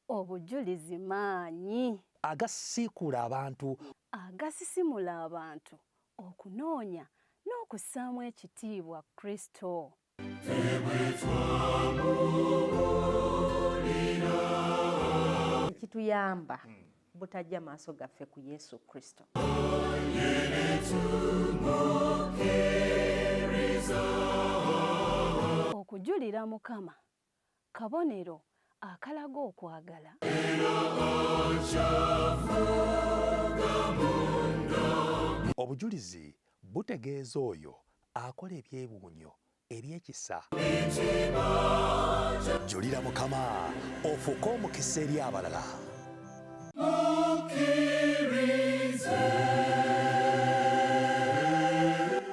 Obujulizi maanyi agasiikula abantu, agasisimula abantu okunoonya n'okussaamu ekitiibwa Kristo. Kituyamba butajja maaso gaffe ku Yesu Kristo. Okujulira Mukama kabonero akalaga okwagala. obujulizi butegeeza oyo akola ebyewuunyo ebyekisa. Julira Mukama ofuuke omukisa eri abalala.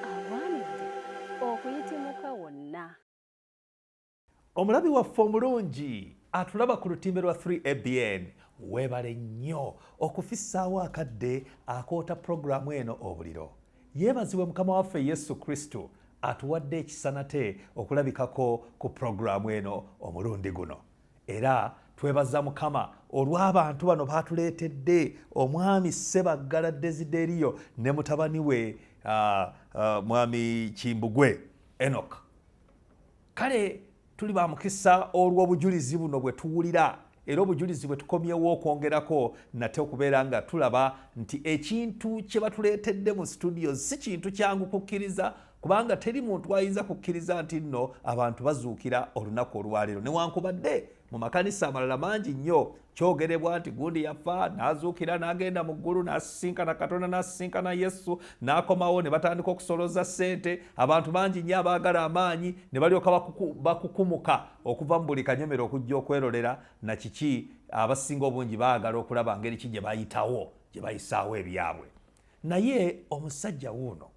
Awaanidde okuyitimuka wonna. Omulabi waffe omulungi atulaba ku lutimbe lwa 3ABN, weebale nnyo okufissaawo akadde akoota pulogulaamu eno obuliro. Yeebazibwe Mukama waffe Yesu Kristo atuwadde ekisa nate okulabikako ku pulogulaamu eno omulundi guno. Era twebaza Mukama olw'abantu bano baatuleetedde omwami Ssebbagala Desderiyo ne mutabani we mwami Kimbugwe Enoch. Kale tuli ba mukisa olw'obujulizi buno bwe tuwulira, era obujulizi bwe tukomyewo okwongerako nate okubeera nga tulaba nti ekintu kye batuleetedde mu studio si kintu kyangu kukkiriza, kubanga teri muntu ayinza kukkiriza nti nno abantu bazuukira olunaku olwaleero. Newankubadde mu makanisa amalala mangi nnyo kyogerebwa nti gundi yafa n'azuukira n'agenda mu ggulu n'asisinkana Katonda n'asisinkana Yesu n'akomawo ne batandika okusoloza ssente. Abantu bangi nnyo abaagala amaanyi ne balyoka bakukumuka okuva mu buli kanyomero okujja okwerolera na kiki abasinga obungi baagala okulaba ngeri ki gye bayitawo gye bayisaawo ebyabwe. Naye omusajja wuuno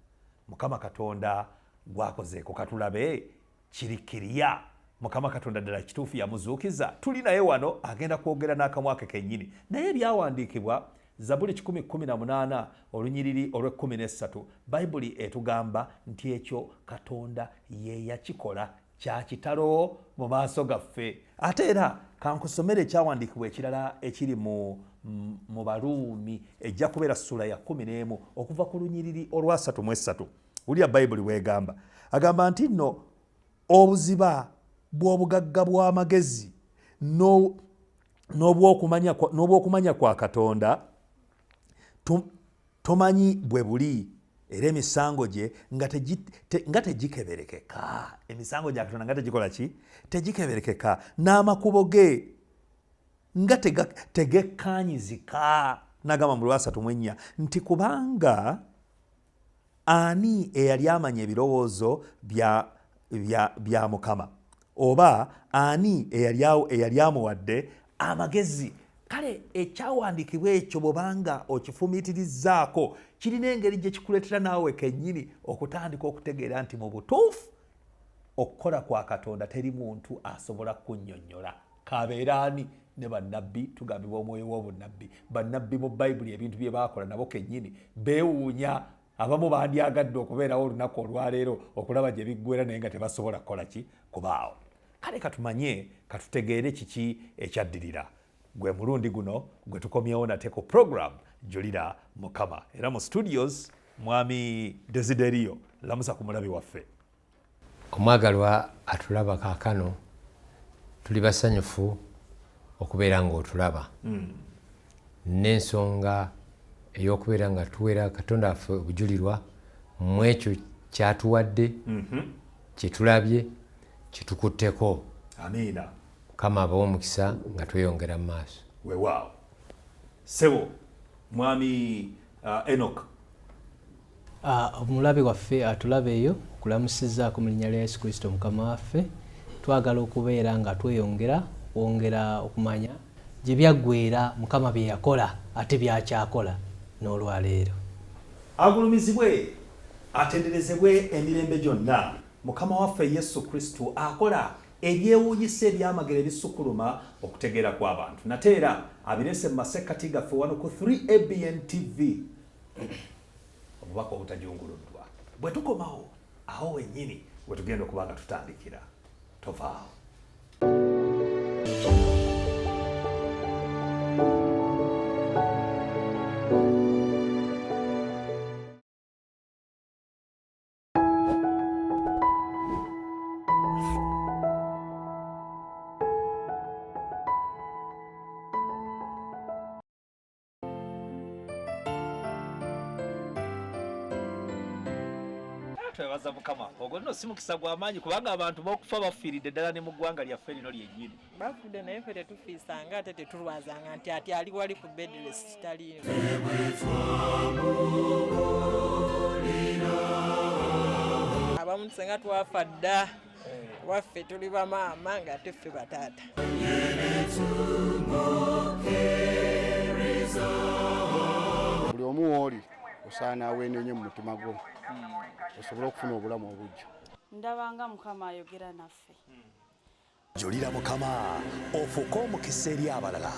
Mukama Katonda gwakozeeko katulabe kirikiriya. Mukama Katonda ddala kituufu yamuzuukiza. Tuli naye wano agenda kwogera n'akamwa ke kennyini. Naye ebyawandiikibwa Zabuli 118 olunyiriri olw'13 Bayibuli etugamba nti ekyo Katonda ye yakikola kya kitalo mu maaso gaffe. Ate era kankusomere ekyawandiikibwa ekirala ekiri mu Baruumi ejja kubeera ssula ya 11 okuva ku lunyiriri olwa 3:3. Wulira Bayibuli weegamba. Agamba nti nno obuziba bw'obugagga bw'amagezi n'obw'okumanya kwa Katonda tomanyi bwe buli, era emisango gye nga tegikeberekeka. Emisango gya Katonda nga tegikola ki? Tegikeberekeka. N'amakubo ge nga tegekkaanyizika. Nagamba mu Lwasa 3:4 nti kubanga ani eyali amanya ebirowoozo bya Mukama, oba ani eyali amuwadde amagezi? Kale ekyawandiikibwa ekyo bw'obanga okifumiitirizzaako kirina engeri gye kikuleetera naawe kennyini okutandika okutegeera nti mu butuufu okukola kwa Katonda teri muntu asobola kunnyonnyola. Kabeera ani? Ne bannabbi, tugambibwa omwoyo w'obunnabbi. Bannabbi mu Bayibuli ebintu bye baakola nabo kennyini beewuunya. Abamu bandyagadde okubeerawo olunaku olwaleero okulaba gye biggwera naye nga tebasobola kukola ki? Kubaawo. Kale katumanye katutegeere kiki ekyaddirira. Gwe mulundi guno gwe tukomyewo nate ku program Julira Mukama. Era mu studios mwami Desderiyo, lamusa ku mulabi waffe. Omwagalwa atulaba kaakano tuli basanyufu okubeera ng'otulaba. N'ensonga ey'okubeera nga tuweera Katonda waffe obujulirwa mu ekyo kyatuwadde, kye tulabye, kye tukutteko. Amiina. Mukama abawe omukisa nga tweyongera mu maaso. Weewaawo. Ssebo, mwami Enoch. Omulabi waffe atulaba eyo kulamusizzaako mu linnya lya Yesu Kristo Mukama waffe. Twagala okubeera nga tweyongera okumanya gye byaggweera Mukama bye yakola ate byakyakola n'olwaleero. Agulumizibwe atenderezebwe emirembe gyonna. Mukama waffe Yesu Kristo akola ebyewuunyisa ebyamagero ebisukuluma okutegeera kw'abantu. Nate era abirese mu masekkati gaffe wano ku 3ABN TV. Obubaka obutajunguluddwa. Bwe tukomawo awo wennyini we tugenda okuba nga tutandikira. tovaawo. Twebaza Mukama ogwo nno si mukisa gw'amaanyi kubanga abantu b'okufa bafiiridde ddala ne mu ggwanga lyaffe lino lyennyini. Bafudde naye ffe tetufiisanga ate tetulwazanga nti ati ali wali ku bedrest taliino. Abamu tusenga twafa dda waffe tuli bamaama nga ate ffe bataata. Buli omu w'oli osaana aweenenye mu mutima gwo osobole okufuna obulamu obujja. Ndabanga Mukama ayogera naffe. Julira Mukama ofuuke omukisa eri abalala.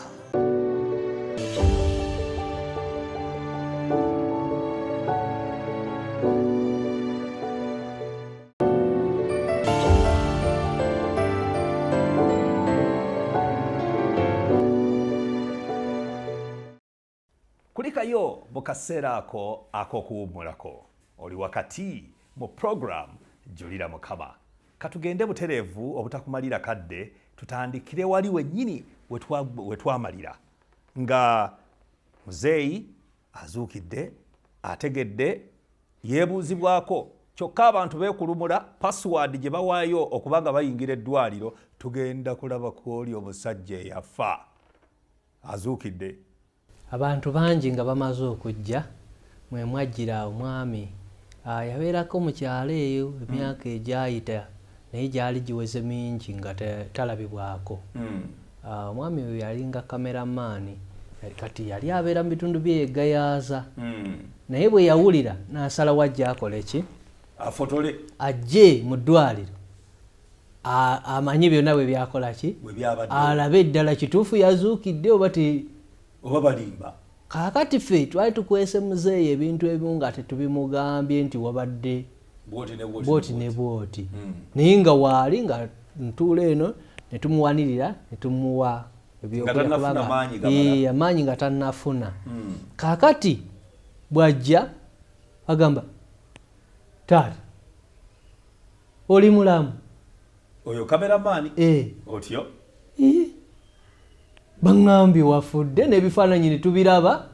Kulikayo mu kaseera ako ak'okuwummulako. Oli wakati mu program Julira Mukama. Katugende butereevu obutakumalira kadde tutandikire wali wennyini we twamalira. Nga muzeeyi azuukidde, ategedde, yeebuuzibwako. Kyokka abantu beekulumula password gye bawaayo okuba nga bayingira eddwaliro, tugenda kulaba ku oli omusajja eyafa. Azuukidde. Abantu bangi nga bamaze okujja mwe mwajjira omwami yabeerako mu kyalo eyo emyaka egyayita naye gyali giweze mingi nga talabibwako. Omwami oyo yalinga kameramaani kati yali abeera mu bitundu byegayaaza naye bwe yawulira n'asalawo ajja akole ki afotole ajje mu ddwaliro amanyi byonna bwe byakola ki alabe eddala kituufu yazuukidde oba balimba. Kaakati ffe twali tukwese muzeeyi ebintu ebimu nga tetubimugambye nti wabadde bwoti ne bwoti naye nga waali nga ntuula eno ne tumuwanirira ne tumuwa amaanyi nga tannafuna. Kaakati bw'ajja agamba taata oli mulamu oyo kameramaani otyo baŋŋambye wafudde n'ebifaananyi ne tubiraba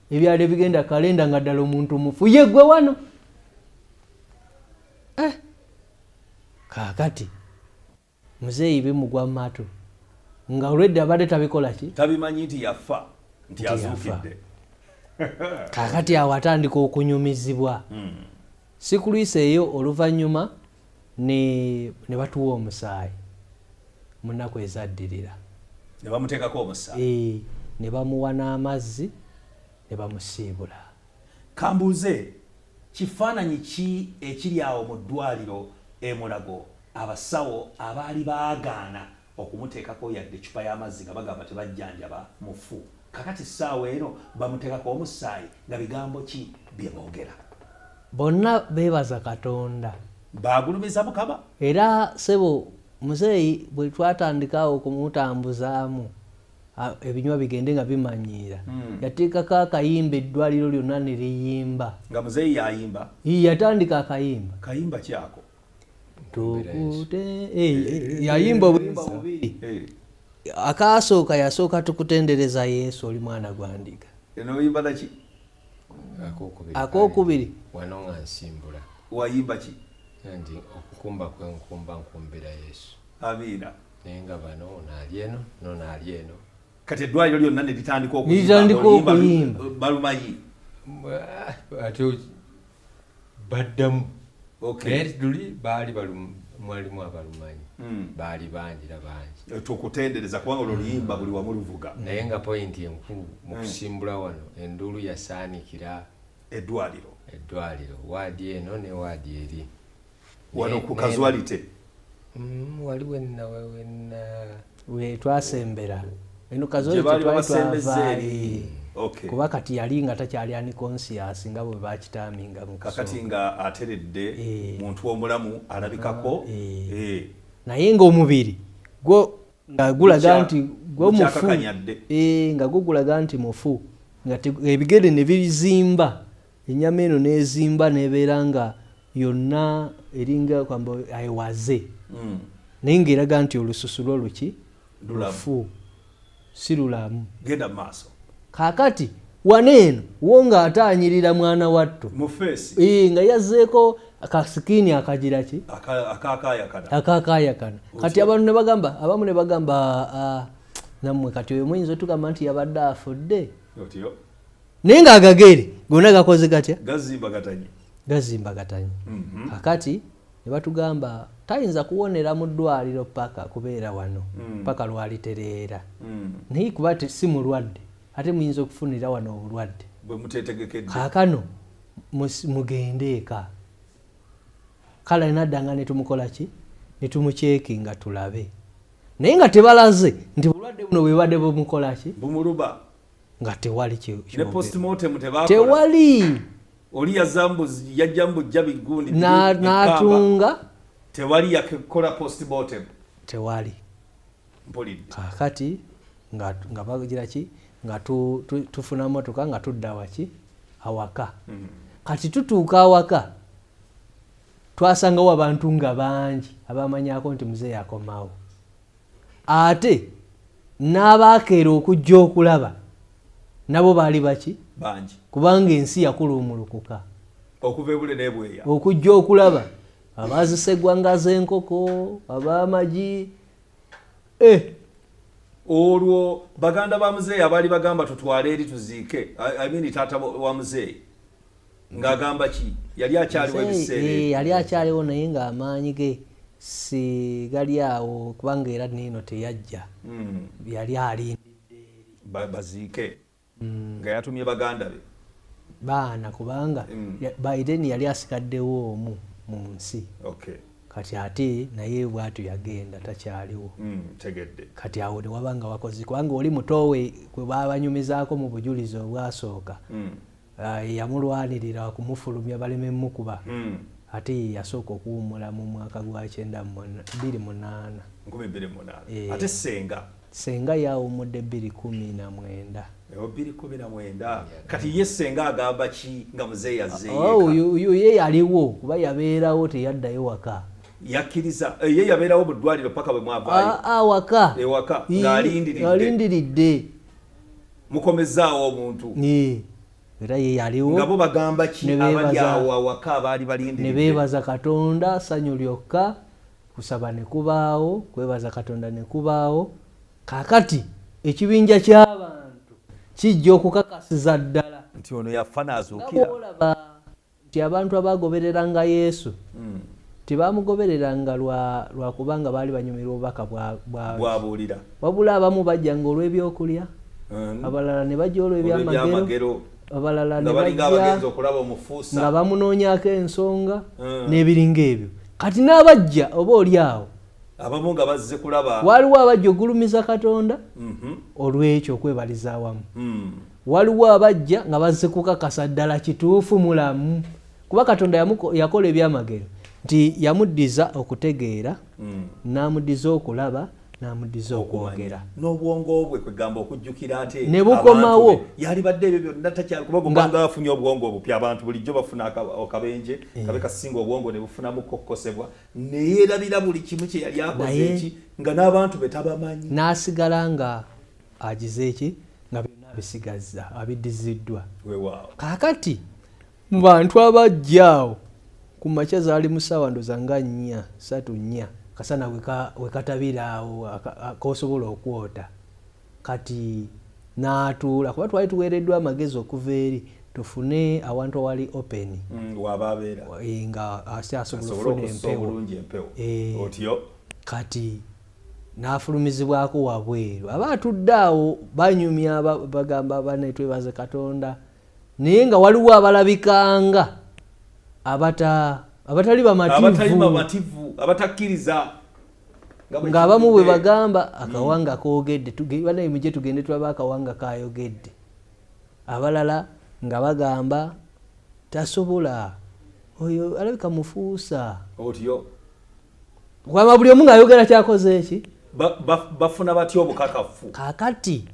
ebyali bigenda kalenda nga ddala omuntu mufu ye gwe wano. Kaakati muzeeyi bimugwa mu matu nga olwedde abadde tabikola ki tabimanyi nti yafa nti azuukidde. Kaakati awo atandika okunyumizibwa. Si kulwisa eyo oluvannyuma ne batuwa omusaayi mu nnaku ezaddirira. Ne bamuteekako omusaayi. Ne bamuwa n'amazzi ne bamusiibula. Kambuuze kifaananyi ki ekiri awo mu ddwaliro e Mulago abasawo abaali baagaana okumuteekako yadde ecupa y'amazzi nga bagamba tebajjanjaba mufu. Kakati essaawa eno bamuteekako omusaayi nga bigambo ki bye boogera? Bonna beebaza Katonda. Baagulumiza Mukama. Era ssebo muzeeyi bwe twatandikawo okumutambuzaamu ebinywa bigende nga bimanyiira yateekako akayimba eddwaliro lyonna ne liyimba. Nga muzeeyi yayimba? Yatandika akayimba. Kayimba kyako? Yayimba obuyimba bubiri. Akaasooka yasooka tukutendereza Yesu oli mwana gwa ndiga. Noyimba naki? Akookubiri wano nga nsimbula. Wayimba ki? Nti okukumba kwenkumba nkumbira Yesu. Amiina. Naye nga bano naali eno nonaali eno. Kati eddwaliro lyonna ne litandika okuyimba balumanyi. Ate baddamu. Naye luli baali mwalimu abalumanyi baali bangira bangi. Tukutendereza kubanga oluyimba buli wamu luvuga. Naye nga pointi enkulu mu kusimbula wano enduulu yasaanikira eddwaliro waadi eno ne waadi eri. Wano ku casualty. Waliwo we twasembera eno casualty twali kuba kati yali nga takyali unconscious nga bwe bakitaaminga mu kakati nga ateredde muntu omulamu alabikako. naye ng'omubiri gwo nga gulaga nti gwo mufu, Bukyakakanyadde. nga gwo gulaga nti mufu, nga ebigere ne bizimba, ennyama eno n'ezimba n'ebeera nga yonna eringa kwamba ayewaze, naye ng'eraga nti olususu lwo lufu, si lulamu. Genda mu maaso. Kaakati wano eno wo ng'ataanyirira mwana wattu Mu feesi. nga yazzeeko akasikiini akagira ki Akaakaayakana. kati abantu ne bagamba, abamu ne bagamba nammwe kati oyo muyinza otugamba nti yabadde afudde, Otyo. naye ng'agagere gonna gakoze gatya? Gazimbagatanye. Kakati ne batugamba tayinza kuwonera mu ddwaliro paka kubeera wano paka lwalitereera, naye kuba si mulwadde ate muyinza okufunira wano obulwadde Bwe muteetegekedde. kaakano mugende eka. Kale naddanga ne tumukola ki? Ne tumuceekinga tulabe, naye nga tebalaze nti bulwadde buno bwebadde bumukola ki? Bumuluba. Nga tewali Ne postmortem tebakola. tewali Oli yajja mbujja bigundi. n'atunga Tewali yakola postmortem. tewali. Mpulidde. Kakati nga bagira ki? Nga tufuna motoka nga tudda waki? Awaka. Kati tutuuka awaka twasangawo abantu nga bangi abamanyako nti muzeeyi akomawo, ate n'abaakeera okujja okulaba nabo baali baki? Bangi. Kubanga ensi yakuluumulukuka Okuva ebule n'ebweya. okujja okulaba abaazisa eggwanga z'enkoko, ab'amagi. Olwo baganda ba muzeeyi abaali bagamba tutwale eri tuziike, I mean taata wa muzeeyi ng'agamba ki? Yali akyaliwo ebiseera. Yali akyaliwo naye ng'amaanyi ge si gali awo, kubanga era nino teyajja, yali alindidde baziike nga yatumye baganda be baana, kubanga Biden yali asigaddewo omu mu nsi. Kati ate naye bw'atyo yagenda takyaliwo. Tegedde. Kati awo ne wabanga wakozi, kubanga oli mutowe kwe babanyumizaako mu bujulizi obwasooka, yamulwanirira kumufulumya baleme mukuba, ate ye yasooka okuwummula mu mwaka gwa 1928. Ate senga yawummudde 2019. 2019. Kati ye senga agamba ki nga muzeeyi yazzeeyo? Ye yaliwo kuba yabeerawo teyaddayo waka. Yakkiriza ye yabeerawo mu ddwaliro paka bwe mwavaayo. Waka. Ewaka ng'alindiridde. Alindiridde. Mukomezzaawo omuntu. Era ye yaliwo. Nga bo bagamba ki abali awo awaka abaali balindiridde? Ne beebaza Katonda, ssanyu lyokka, kusaba ne kubaawo, kwebaza Katonda ne kubaawo. Kaakati ekibinja ky'abantu kijja okukakasiza ddala nti ono yafa n'azuukira. Nti abantu abaagobereranga Yesu tebamugobereranga lwa kubanga baali banyumirwa obubaka bwabuulira, wabula abamu bajjanga olw'ebyokulya, abalala ne bajja olw'ebyamagero, abalala ne bajja nga bamunoonyako ensonga n'ebiringa ebyo. Kati n'abajja oba oli awo abamu nga bazze kulaba, waliwo abajja ogulumiza Katonda olw'ekyo okwebaliza awamu, waliwo abajja nga bazze kukakasa ddala kituufu mulamu, kuba Katonda yakola ebyamagero nti yamuddiza okutegeera, n'amuddiza okulaba, n'amuddiza okwogera, n'obwongo bwe kwegamba okujjukira ate ne bukomawo. Yali badde ebyo byonna takyali kuba gomanga afunye obwongo obupya. Abantu bulijjo bafuna akabenje kabe kasinga obwongo ne bufunamu kokosebwa, ne yeerabira buli kimu kye yali akoze eki nga n'abantu be tabamanyi, n'asigala nga agize eki nga byonna abisigazza abiddiziddwa. Kaakati mu bantu abajjaawo ku makya zaali mu ssaawa ndoza nga 3-4 kasana wekatabira awo kosobola okwota. Kati n'atuula kuba twali tuweereddwa amagezi okuva eri tufune awantu awali open wababeera nga asobola okufuna empewo. Kati n'afulumizibwako wabweru. Aba atudde awo banyumya bagamba bane twebaze Katonda, naye nga waliwo abalabikanga abatali bamativu, abatakkiriza, ng'abamu bwe bagamba akawanga koogedde, banaye mujje tugende tulaba akawanga kayogedde. Abalala nga bagamba tasobola, oyo alabika mufuusa. Kwama buli omu ng'ayogera kyakoze eki bafuna batya obukakafu. Kaakati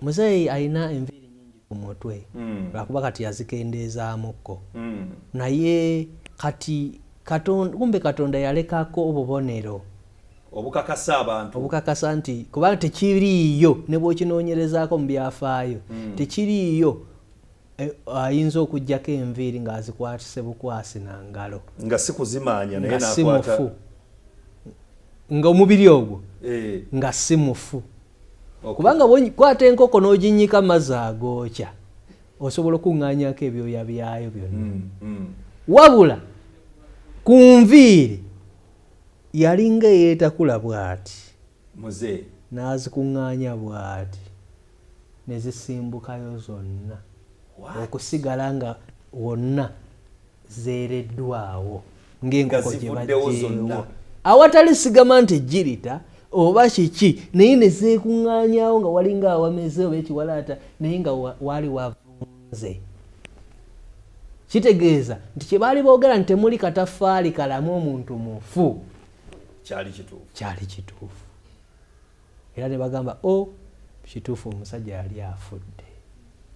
muzeeyi alina enviiri nyingi ku mutwe lwakuba kati yazikendezaamuko naye kati kumbe Katonda yalekako obubonero obukakasa abantu obukakasa nti kubanga tekiriiyo ne bw'okinoonyerezaako mu byafaayo tekiriiyo ayinza okuggyako enviiri ng'azikwatise bukwasi na ngalo nga si kuzimaanya naye nga si mufu ng'omubiri ogwo nga si mufu kubanga bw'okwata enkoko n'oginyika mazzi agookya osobola okuŋŋaanyako ebyoya byayo byonna wabula ku nviiri yalinga eyeetakula bw'ati muze n'azikuŋŋaanya bw'ati ne zisimbukayo zonna okusigala nga wonna zeereddwawo ng'enkoko gye baggyeewo awatali sigama nti ejjirita oba kiki naye ne zeekuŋŋaanyawo nga walinga awameze oba ekiwalaata naye nga waali wavunze. Kitegeeza nti kye baali boogera nti temuli kataffaali kalamu omuntu mufu kyali kituufu era ne bagamba kituufu omusajja yali afudde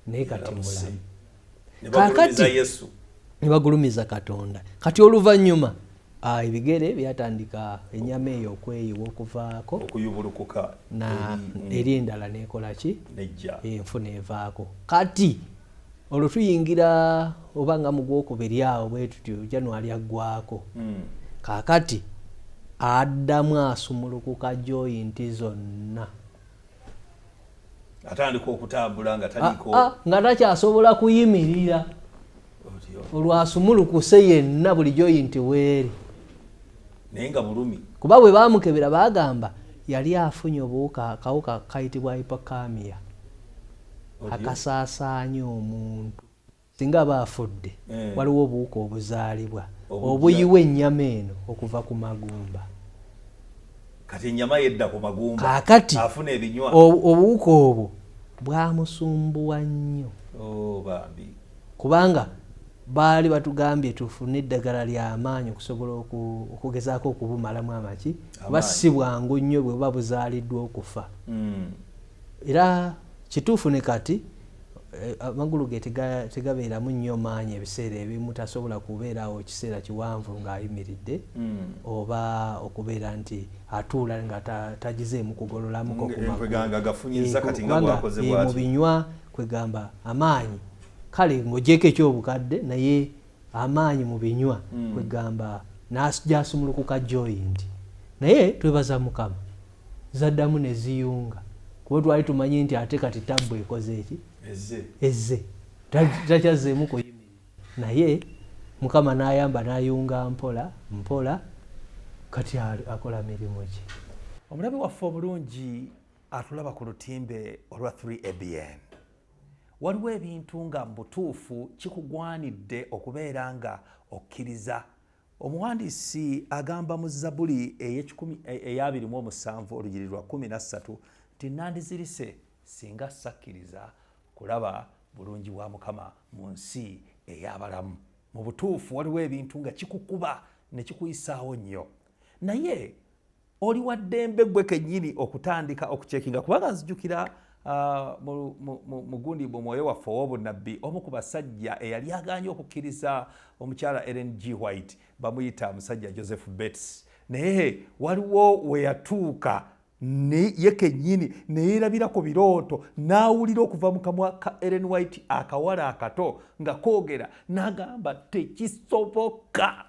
naye kati mulamu. Kaakati ne bagulumiza Katonda. Kati oluvannyuma ebigere byatandika ennyama eyo okweyiwa okuvaako okuyubulukuka eri endala nekola ki enfuna evaako. Kati olwo tuyingira oba nga mu gwokubiri awo bwe tutyo January aggwako kaakati addamu asumulukuka joyinti zonna atandika okutambula nga taliko nga takyasobola kuyimirira olwasumulukuse yenna buli joyinti weeri naye nga bulumi kuba bwe baamukebera bagamba yali afunye obuwuka kawuka kayitibwa hypocamia akasaasaanya omuntu singa aba afudde waliwo obuwuka obuzaalibwa obuyiwa ennyama eno okuva ku magumba kati ennyama yedda ku magumba kaakati afuna ebinywa obuwuka obwo bwamusumbuwa nnyo bambi kubanga baali batugambye tufune eddagala ly'amaanyi okusobola okugezaako okubumalamu amaki kuba si bwangu nnyo bwe buba buzaaliddwa okufa era kituufu ne kati amagulu ge tegabeeramu nnyo maanyi ebiseera ebimu tasobola kubeerawo ekiseera kiwanvu ng'ayimiridde oba okubeera nti atuula nga tagizeemu kugololamuko mu binywa kwegamba amaanyi kale ng'ogyeko ekyobukadde naye amaanyi mu binywa kwegamba gyasumulukuka joyinti naye twebaza Mukama zaddamu ne ziyunga kuba twali tumanyi nti ate kati tabbu ekoze eki ezze takyazeemu kuyimirira naye Mukama n'ayamba n'ayunga mpola mpola kati akola mirimu ki. Omulabi waffe obulungi atulaba ku lutimbe olwa 3ABN waliwo ebintu nga mu butuufu kikugwanidde okubeera nga okkiriza. Omuwandiisi agamba mu Zabbuli eya 27 olugiri lwa 13 nti nandizirise singa sakkiriza kulaba bulungi bwa Mukama mu nsi ey'abalamu. Mu butuufu waliwo ebintu nga kikukuba ne kikuyisaawo nnyo naye oli wa ddembe gwe kennyini okutandika okucekinga kubanga nzijukira mugundi mwoyo waffe ow'obunnabbi omu ku basajja eyali agaanye okukkiriza omukyala Ellen G. White bamuyita musajja Joseph Bates naye waliwo we yatuuka ye kennyini neyeerabira ku birooto n'awulira okuva mu kamwa ka Ellen White akawala akato nga koogera n'agamba tekisoboka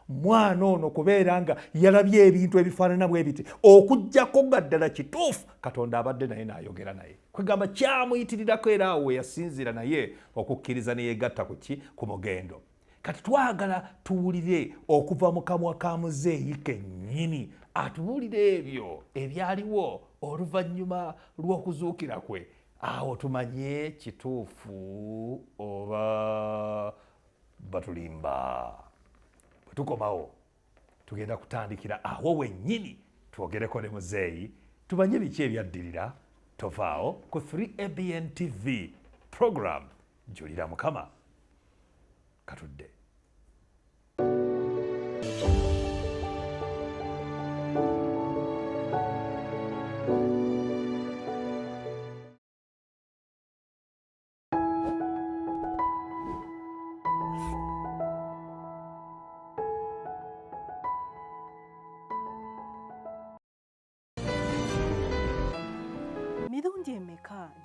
mwana ono kubeera nga yalabye ebintu ebifaanana bwe biti okuggyako nga ddala kituufu Katonda abadde naye n'ayogera naye kwegamba kyamuyitirirako era awo we yasinzira naye okukkiriza ne yeegatta ku ki ku mugendo. Kati twagala tuwulire okuva mu kamwa ka muzeeyi kennyini atubuulire ebyo ebyaliwo oluvannyuma lw'okuzuukira kwe awo tumanye kituufu oba batulimba. Bwe tukomawo tugenda kutandikira awo wennyini twogereko ne muzeeyi tumanye biki ebyaddirira. Tovaawo ku 3ABN TV program Julira Mukama katudde.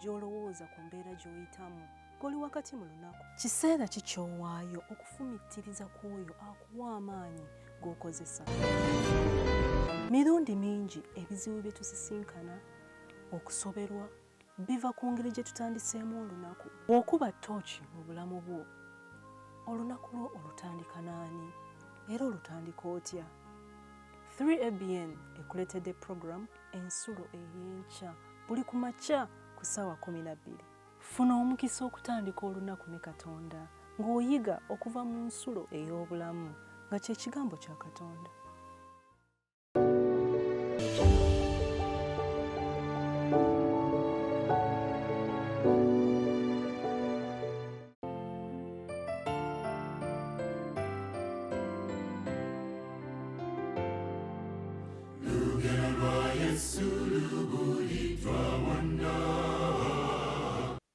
gy'olowooza ku mbeera gy'oyitamu ng'oli wakati mu lunaku. Kiseera ki ky'owaayo okufumittiriza ku oyo akuwa amaanyi g'okozesa. Mirundi mingi ebizibu bye tusisinkana, okusoberwa, biva ku ngeri gye tutandiseemu olunaku. Bw'okuba ttooki mu bulamu bwo, olunaku lwo olutandika n'ani era olutandika otya? 3ABN ekuleetedde puroguramu ensulo ey'enkya buli ku makya ku ssaawa 12. Funa omukisa okutandika olunaku ne Katonda ng'oyiga okuva mu nsulo ey'obulamu nga kye kigambo kya Katonda.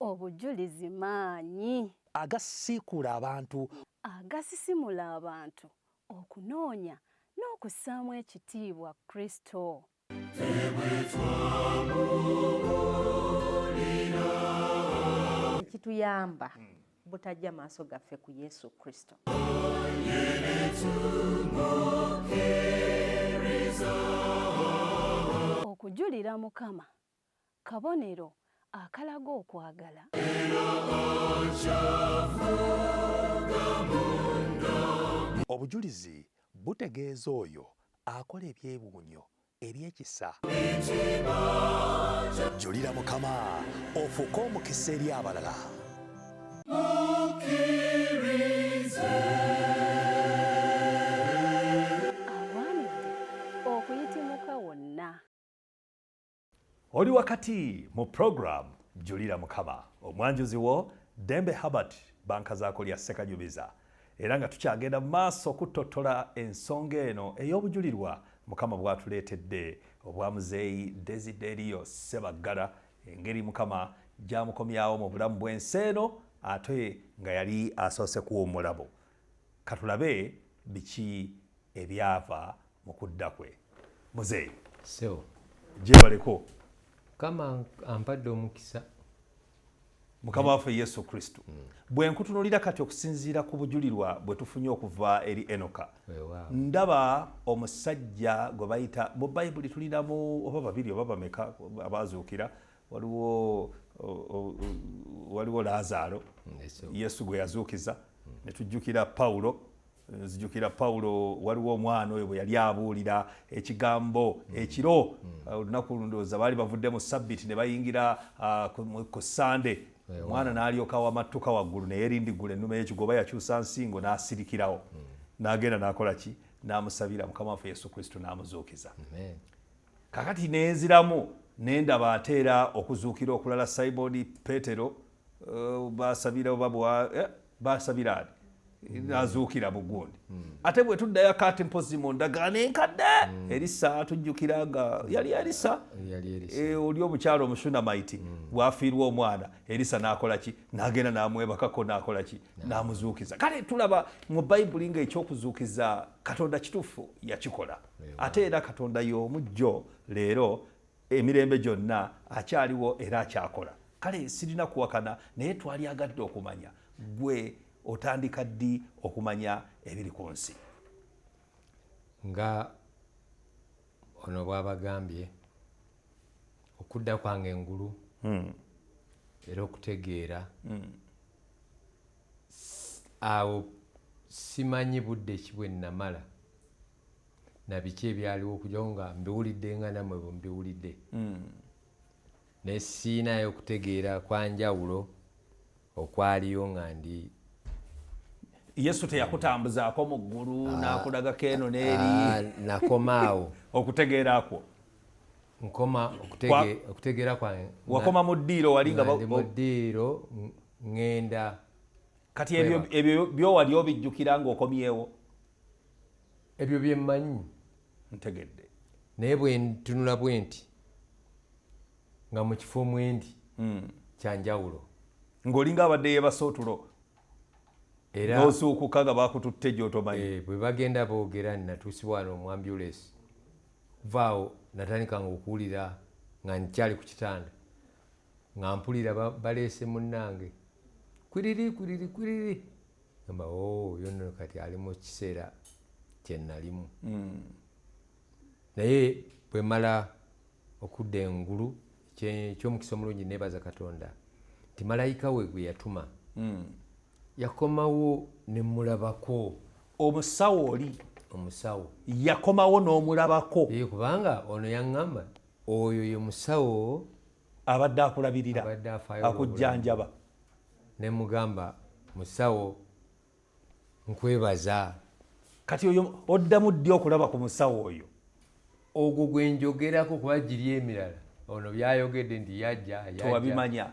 Obujulizi maanyi agasiikula abantu agasisimula abantu okunoonya n'okussaamu ekitiibwa Kristo. Ekituyamba butajja maaso gaffe ku Yesu Kristo. Okujulira Mukama kabonero akalaga okwagala. obujulizi butegeeza oyo akola ebyewuunyo ebyekisa. Julira Mukama ofuuke omukisa eri abalala. Awaanidde okuyitimuka wonna. Oli wakati mu program Julira Mukama. Omwanjuzi wo Dembe Herbert bankazaako lya Ssekanyumiza. Era nga tukyagenda mu maaso okutottola ensonga eno ey'obujulirwa Mukama bw'atuleetedde obwa muzeeyi Desderiyo Ssebbagala, engeri Mukama gy'amukomyawo mu bulamu bw'ensi eno ate nga yali asoose kuwummulabo. Katulabe biki ebyava mu kudda kwe. Muzeeyi gyebaleko. Mukama ampadde omukisa. Mukama waffe Yesu Kristo. Bwe nkutunuulira kati okusinziira ku bujulirwa bwe tufunye okuva eri Enoka, ndaba omusajja gwe bayita mu Bayibuli tulinamu oba babiri oba bameka abaazuukira. Waliwo Laazaalo, Yesu gwe yazuukiza, ne tujjukira Pawulo. Nzijukira Pawulo, waliwo omwana oyo bwe yali abuulira ekigambo ekiro olunaku ndowooza baali bavudde mu Sabbiti ne bayingira ku Sande. Omwana n'alyoka wamattuka waggulu ne yeerindiggula ennuma y'ekigoba, yakyusa nsingo n'asirikirawo. N'agenda n'akola ki? N'amusabira Mukama waffe Yesu Kristo n'amuzuukiza. Kakati nenziramu ne ndaba ateera okuzuukira okulala Simoni Peetero baasabira baasabira ali n'azuukira bugundi. Ate bwe tuddayo akaati mpozi mu ndagaano enkadde, Erisa tujjukira nga yali Erisa oli omukyalo Omushunamaiti bw'afiirwa omwana, Erisa n'akola ki? N'agenda n'amwebakako n'akola ki? N'amuzuukiza. Kale tulaba mu Bayibuli ng'ekyokuzuukiza Katonda kituufu yakikola. Ate era Katonda y'omu jjo leero emirembe gyonna akyaliwo era akyakola. Kale sirina kuwakana, naye twalyagadde okumanya gwe otandika ddi okumanya ebiri ku nsi? Nga ono bw'abagambye okudda kwange engulu era okutegeera awo simanyi budde ki bwe nnamala na biki ebyaliwo okugira nga mbiwulidde nga nammwe bwe mbiwulidde, ne siinayo okutegeera kwa njawulo okwaliyo nga ndi. Yesu teyakutambuzaako mu ggulu n'akulagako eno n'eri? Nakomaawo okutegeera kwo. Nkoma okutegeera kwange. Wakoma mu ddiiro wali nga mu ddiiro ŋŋenda. Kati ebyo byowali obijjukira ng'okomyewo? Ebyo bye mmanyi. Ntegedde. Naye bwe ntunula bwe nti nga mu kifo mwe ndi kya njawulo. Ng'olinga abadde yeebasa otulo. Era n'osuukuka nga bakututte gy'otomanyi. Bwe bagenda boogera natuusibwa wano mu ambulance. Kuva awo natandika nga okuwulira nga nkyali ku kitanda nga mpulira baleese munnange kwiriri ngamba yonno kati ali mu kiseera kye nalimu. Naye bwe mala okudda engulu ekyomukisa omulungi neebaza Katonda nti malayika we gwe yatuma yakomawo ne mulabako. Omusawo oli omusawo yakomawo n'omulabako kubanga ono yaŋŋamba oyo ye musawo abadde akulabirira akujjanjaba. Ne mugamba musawo nkwebaza. Kati oyo oddamu ddi okulaba ku musawo oyo? Ogwo gwe njogerako kuba giri emirala ono byayogedde nti yajja tewabimanya.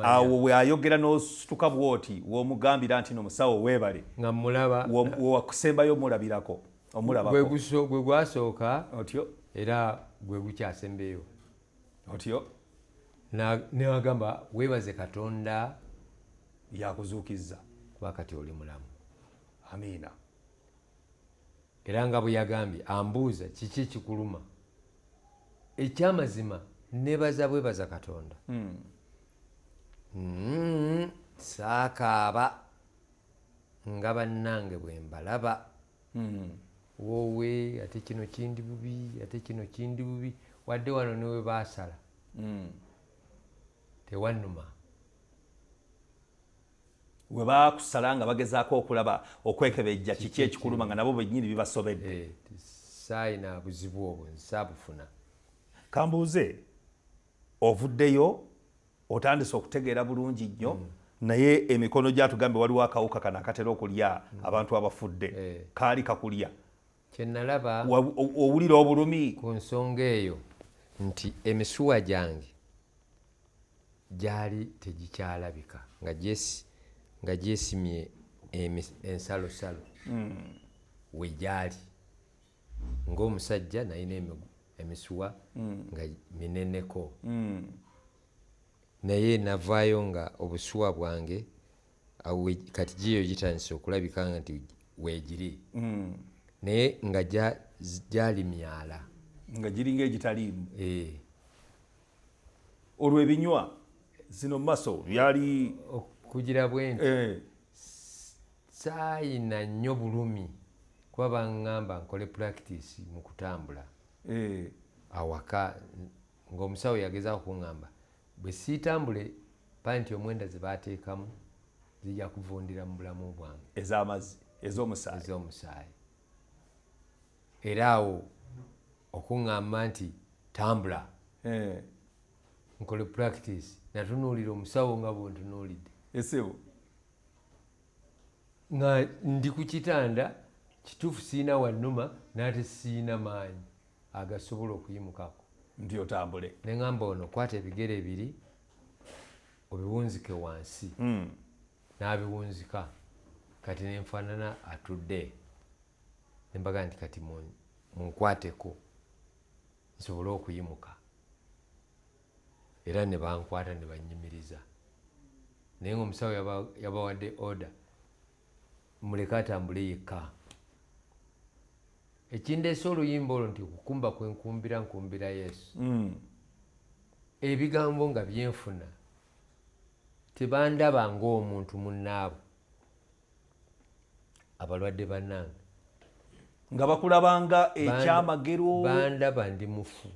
Awo bwe ayogera n'osituka bw'oti w'omugambira nti n'omusawo weebale nga mulaba wakusembayo omulabirako omulabako gwe gwasooka otyo era gwe gukyasembeyo otyo newagamba weebaze Katonda yakuzuukizza kuba kati oli mulamu. Amiina. Era nga bwe yagambye ambuuza kiki kikuluma ekyamazima nebaza bwebaza Katonda. Saakaaba nga bannange bwe mbalaba. Woowe ate kino kindi bubi ate kino kindi bubi wadde wano newe baasala tewannuma. We baakusala nga bagezaako okulaba okwekebejja kiki ekikuluma nga nabo bennyini bibasobedde. Saayina buzibu obwo nsaabufuna. Kambuuze ovuddeyo otandise okutegeera bulungi nnyo naye emikono gyatugambe waliwo akawuka kano akatera okulya abantu abafudde kaali kakulya. Kye nalaba owulira obulumi ku nsonga eyo nti emisuwa gyange gyali tegikyalabika nga gyesimye ensalosalo we gyali ng'omusajja nalina emisuwa nga mineneko. Naye navaayo nga obusuwa bwange kati giyo gitandise okulabika nga nti weegiri naye nga gyali myala nga giringa egitaliimu. Olwo ebinywa zino maso byali okugira bwenti saayina nnyo bulumi kuba baŋŋamba nkole practice mu kutambula awaka ng'omusawo yagezaako kuŋŋamba bwe siitambule pa nti omwenda ze baateekamu zijja kuvundira mu bulamu bwange ez'amazzi ez'omusaayi. Era awo okuŋŋamba nti tambula nkole practice natunuulira omusawo nga bwontunuulidde esebo nga ndi ku kitanda kituufu siina wannuma n'ate siina maanyi agasobola okuyimukako nti otambule. Ne ŋŋamba ono kwata ebigere ebiri obiwunzike wansi. N'abiwunzika kati nenfaanana atudde nembaga nti kati munkwateko nsobole okuyimuka. Era ne bankwata ne bannyimiriza naye ng'omusawo yabawadde order muleke atambule yekka. Ekindeese oluyimba olwo nti okukumba nkumbira Yesu. Ebigambo nga byenfuna tebandaba ng'omuntu munnaabo abalwadde bannange nga bakulabanga ekyamagero bandaba ndi mufu.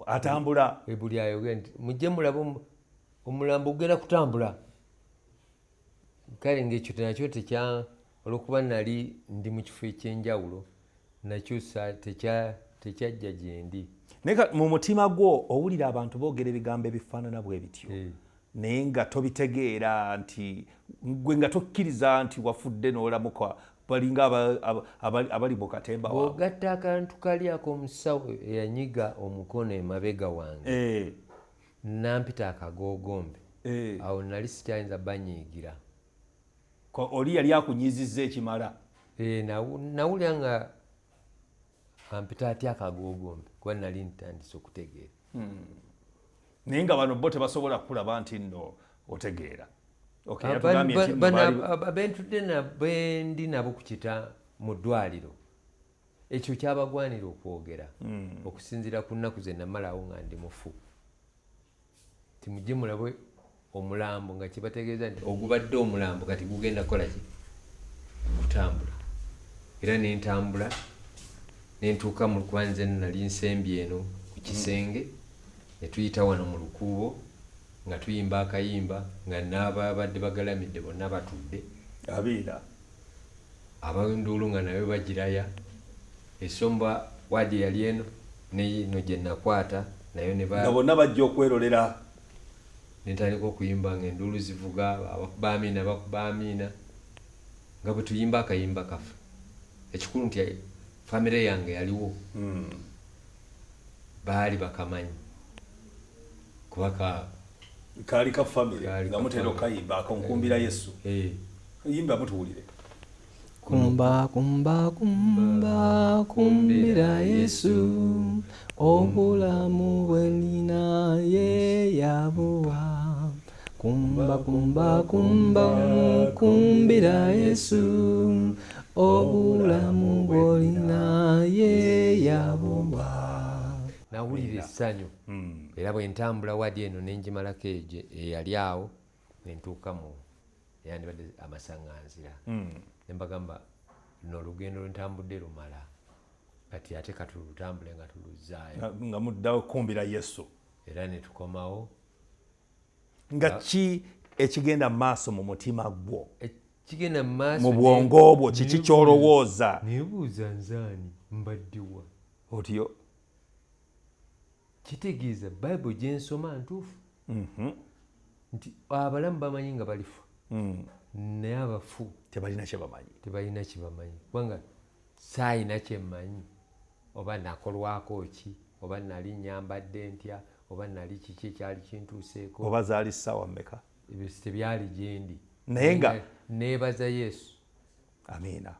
Atambula buli ayogera nti mujje mulaba omulambo ogenda kutambula. Kale ng'ekyo nakyo olw'okuba nali ndi mu kifo ekyenjawulo nakyo tekyajja gye ndi. naye mu mutima gwo owulira abantu boogera ebigambo ebifaanana bwe bityo naye nga tobitegeera nti gwe nga tokkiriza nti wafudde n'olamuka balinga abali mu katemba waabwe. Bw'ogatta akantu kali ak'omusawo eyanyiga omukono emabega wange nampita akagoogombe awo nali sikyayinza banyiigira. Oli yali akunyizizza ekimala. Nawulira nga ampita atya akagoogombe kuba nali ntandise okutegeera. Naye nga bano bo tebasobola kulaba nti nno otegeera. Abentudde bendi nabo kukita mu ddwaliro ekyo kyabagwanira okwogera okusinziira ku nnaku ze namalawo nga ndi mufu. nti mujje mulabe omulambo nga kibategeeza nti ogubadde omulambo kati gugenda kukola ki kutambula. Era nentambula nentuuka mu kwanze nali nsembye eno ku kisenge ne tuyita wano mu lukuubo nga tuyimba akayimba nga n'ababadde bagalamidde bonna batudde abiira abanduulu nga nayo bagiraya. Esomba waje yali eno neyino gye nakwata nayo ne bonna bajja okwerolera. Nentandika okuyimba nga enduulu zivuga abakuba amiina nga bwe tuyimba akayimba kafe. Ekikulu nti famire yange yaliwo baali bakamanyi kuba kaali ka famire nga mutera okayimba akonkumbira Yesu. Yimba mutuwulire. Kumba kumba kumba kumbira Yesu obulamu bwe nina ye yabuwa. Kumba kumba kumba kumbira Yesu obulamu bwe nina ye yabuwa. Nawulira essanyu era bwe ntambula wadi eno nenjimalako eyali awo nentuuka mu yandibadde amasaŋŋanzira. Nembagamba luno olugendo lwentambudde lumala kati ate katulutambule nga tuluzaayo nga muddawo kumbira Yesu. Era netukomawo nga ki ekigenda maaso mu mutima gwo ekigenda maaso mu bwongo bwo kiki kyolowooza? Nebuuza nzaani mbaddiwa otyo kitegeeza Bible gye nsoma ntuufu nti abalamu bamanyi nga balifa naye abafu tebalina kye bamanyi kubanga saayina kye mmanyi oba nakolwako ki oba nali nyambadde ntya oba nali kiki ekyali kintuuseeko oba zaali ssaawa mmeka. Ebyo tebyali gyendi naye nga neebaza Yesu. Amiina.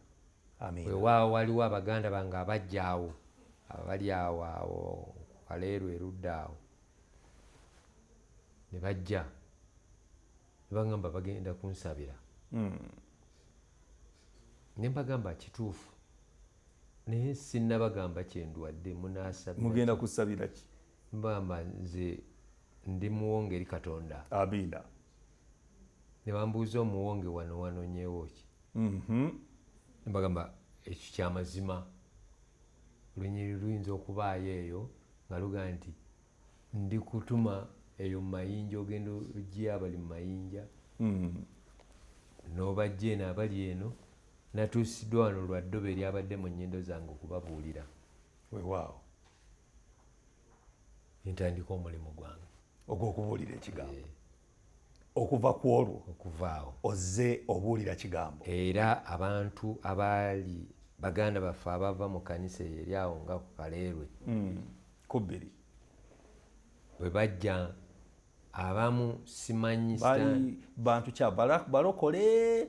Weewaawo waliwo abaganda bange abajja awo abali awo Kaleero erudda awo ne bajja ne bagamba bagenda kunsabira. Ne mbagamba kituufu naye sinnabagamba kyendwadde munaasabira. Mugenda kusabira ki? Mbagamba nze ndi muwonge eri Katonda. Amiina. Ne bambuuza omuwonge wano wanonyeewo ki? Ne mbagamba ekyo kyamazima lunyiri luyinza okubaayo eyo nga luga nti ndi kutuma eyo mu mayinja ogenda ojje abali mu mayinja n'obajja eno abali eno natuusiddwa wano lwa ddobo eryabadde mu nnyindo zange okubabuulira. Weewaawo ntandika omulimu gwange ogw'okubuulira ekigambo. Okuva ku olwo okuvaawo ozze obuulira kigambo. Era abantu abaali baganda baffe abava mu kanisa eri awo nga ku Kaleerwe kubbiri bwe bajja abamu simanyi bali bantu kya balokole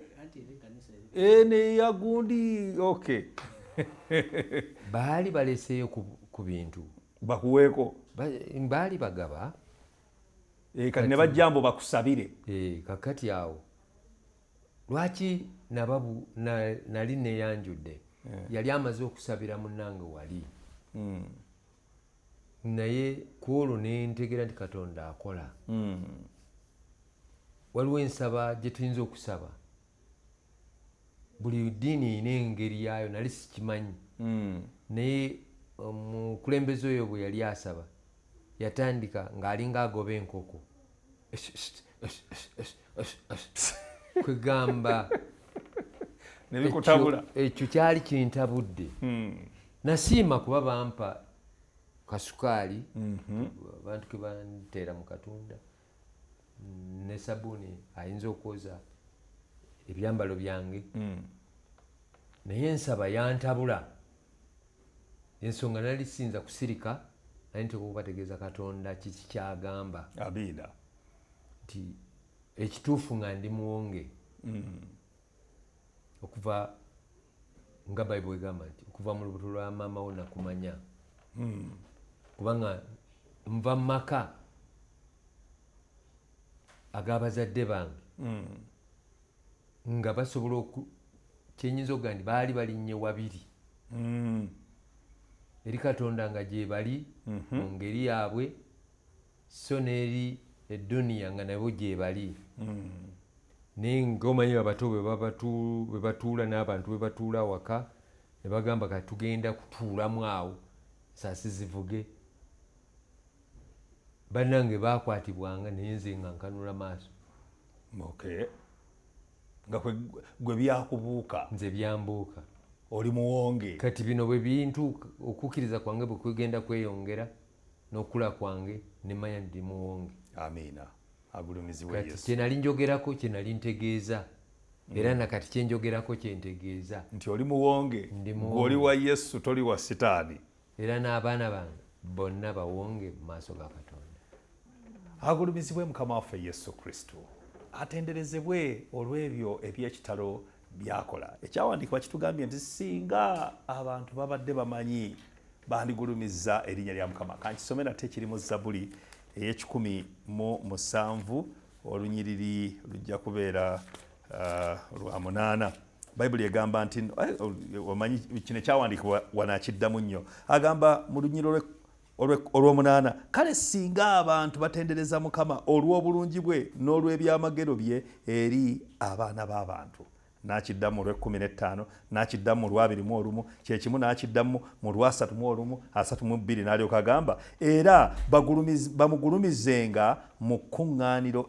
neyagundi baali baleseeyo ku bintu bakuweeko baali bagaba kati ne bajja mbo bakusabire. Kakati awo lwaki nali neyanjudde yali amaze okusabira munnange wali naye ku olwo nentegera nti Katonda akola. Waliwo ensaba gye tuyinza okusaba buli ddiini erina engeri yaayo nali sikimanyi naye omukulembeze oyo bwe yali asaba yatandika ng'alinga agoba enkoko kwegamba ekyo kyali kintabudde. Nasiima kuba bampa kasukaali abantu ke banteera mu katunda ne sabuni ayinza okwoza ebyambalo byange naye ensaba yantabula ensonga nali sinza kusirika nali nteka okubategeeza Katonda kiki kyagamba. Abiina. Nti ekituufu nga ndi muwonge okuva nga Bible egamba nti okuva mu lubuto lwa maama wo nakumanya kubanga nva mu maka ag'abazadde bange nga basobola kyenyinza okuga nti baali balinnye wabiri eri Katonda nga gye bali mu ngeri yaabwe so n'eri edduniya nga nabo gye bali naye ng'omanyi abato bwe batuula n'abantu bwe batuula waka ne bagamba kati tugenda kutuulamu awo saasi zivuge bannange baakwatibwanga naye nze nga nkanula maaso. Okay. Nga gwe byakubuuka. Nze byambuuka. Oli muwonge. Kati bino bwe bintuuka okukkiriza kwange bwe kugenda kweyongera n'okula kwange ne manya ndi muwonge. Amiina. Agulumizibwe Yesu. Kati kye nali njogerako kye nali ntegeeza era nakati kye njogerako kye ntegeeza. Nti oli muwonge. Oli wa Yesu toli wa Sitaani. Era n'abaana bange bonna bawonge mu maaso ga Katonda. Agulumizibwe Mukama waffe Yesu Kristo. Atenderezebwe olw'ebyo eby'ekitalo byakola. Ekyawandiikibwa kitugambye nti singa abantu babadde bamanyi bandigulumiza erinnya lya Mukama. Kankisome nate kiri mu Zabbuli ey'ekikumi mu 7 olunyiriri lujja kubeera lwa 8. Bayibuli egamba nti omanyi kino ekyawandiikibwa wanakiddamu nnyo. Agamba mu lunyiriri olw'omunaana, kale singa abantu batendereza Mukama olw'obulungi bwe n'olw'ebyamagero bye eri abaana b'abantu. N'akiddamu mu 15, n'akiddamu mu 21, kye kimu n'akiddamu mu 31, 32 n'alyoka agamba era bamugulumizenga mu kkuŋŋaaniro